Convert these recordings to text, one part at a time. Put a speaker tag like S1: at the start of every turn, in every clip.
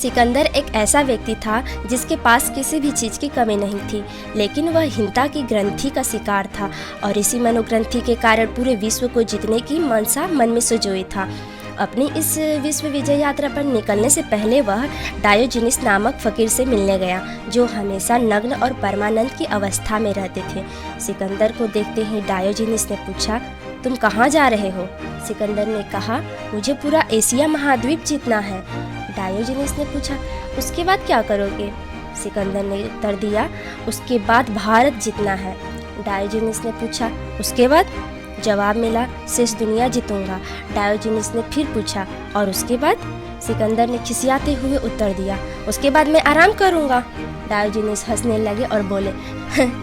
S1: सिकंदर एक ऐसा व्यक्ति था जिसके पास किसी भी चीज़ की कमी नहीं थी, लेकिन वह हिंता की ग्रंथि का शिकार था और इसी मनोग्रंथि के कारण पूरे विश्व को जीतने की मनसा मन में सजोई था। अपनी इस विश्व विजय यात्रा पर निकलने से पहले वह डायोजनीस नामक फकीर से मिलने गया, जो हमेशा नग्न और परमानंद की अवस्था में रहते थे। सिकंदर को देखते ही डायोजनीस ने पूछा, तुम कहाँ जा रहे हो? सिकंदर ने कहा, मुझे पूरा एशिया महाद्वीप जीतना है। डायोजनीस ने पूछा, उसके बाद क्या करोगे? सिकंदर ने उत्तर दिया, उसके बाद भारत जीतना है। डायोजनीस ने पूछा, उसके बाद? जवाब मिला, शेष दुनिया जीतूंगा। डायोजनीस ने फिर पूछा, और उसके बाद? सिकंदर ने खिसियाते हुए उत्तर दिया, उसके बाद मैं आराम करूंगा। डायोजनीस हंसने लगे और बोले,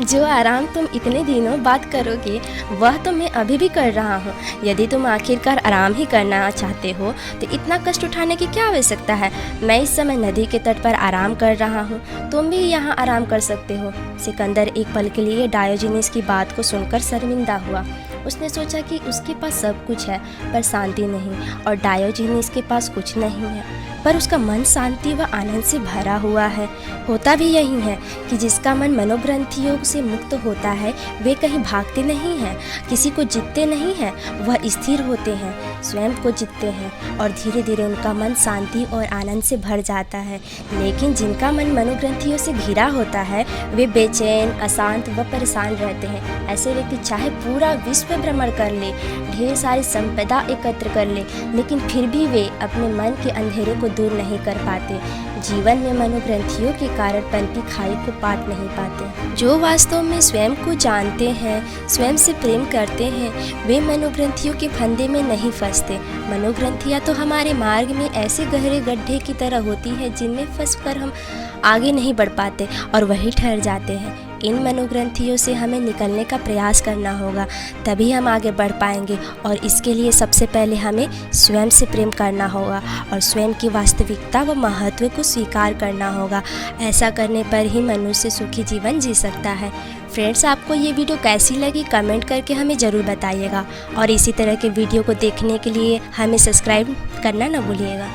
S1: जो आराम तुम इतने दिनों बाद करोगे वह तो मैं अभी भी कर रहा हूँ। यदि तुम आखिरकार आराम ही करना चाहते हो तो इतना कष्ट उठाने की क्या आवश्यकता है? मैं इस समय नदी के तट पर आराम कर रहा हूँ, तुम भी यहाँ आराम कर सकते हो। सिकंदर एक पल के लिए डायोजनीस की बात को सुनकर शर्मिंदा हुआ। उसने सोचा कि उसके पास सब कुछ है पर शांति नहीं, और डायोजनीस के पास कुछ नहीं है पर उसका मन शांति व आनंद से भरा हुआ है। होता भी यही है कि जिसका मन मनोग्रंथियों से मुक्त होता है वे कहीं भागते नहीं हैं, किसी को जीतते नहीं हैं, वह स्थिर होते हैं, स्वयं को जीतते हैं और धीरे धीरे उनका मन शांति और आनंद से भर जाता है। लेकिन जिनका मन मनोग्रंथियों से घिरा होता है वे बेचैन, अशांत व परेशान रहते हैं। ऐसे व्यक्ति चाहे पूरा विश्व भ्रमण कर ले, ढेर सारी संपदा एकत्र कर ले, लेकिन फिर भी वे अपने मन के अंधेरे को दूर नहीं कर पाते। जीवन में मनोग्रंथियों के कारण पनपी खाई को पाट नहीं पाते। जो वास्तव में स्वयं को जानते हैं, स्वयं से प्रेम करते हैं, वे मनोग्रंथियों के फंदे में नहीं फंसते। मनोग्रंथियाँ तो हमारे मार्ग में ऐसे गहरे गड्ढे की तरह होती हैं जिनमें फंसकर हम आगे नहीं बढ़ पाते और वहीं ठहर जाते हैं। इन मनोग्रंथियों से हमें निकलने का प्रयास करना होगा, तभी हम आगे बढ़ पाएंगे। और इसके लिए सबसे पहले हमें स्वयं से प्रेम करना होगा और स्वयं की वास्तविकता व महत्व को स्वीकार करना होगा। ऐसा करने पर ही मनुष्य सुखी जीवन जी सकता है। फ्रेंड्स, आपको ये वीडियो कैसी लगी कमेंट करके हमें ज़रूर बताइएगा और इसी तरह के वीडियो को देखने के लिए हमें सब्सक्राइब करना ना भूलिएगा।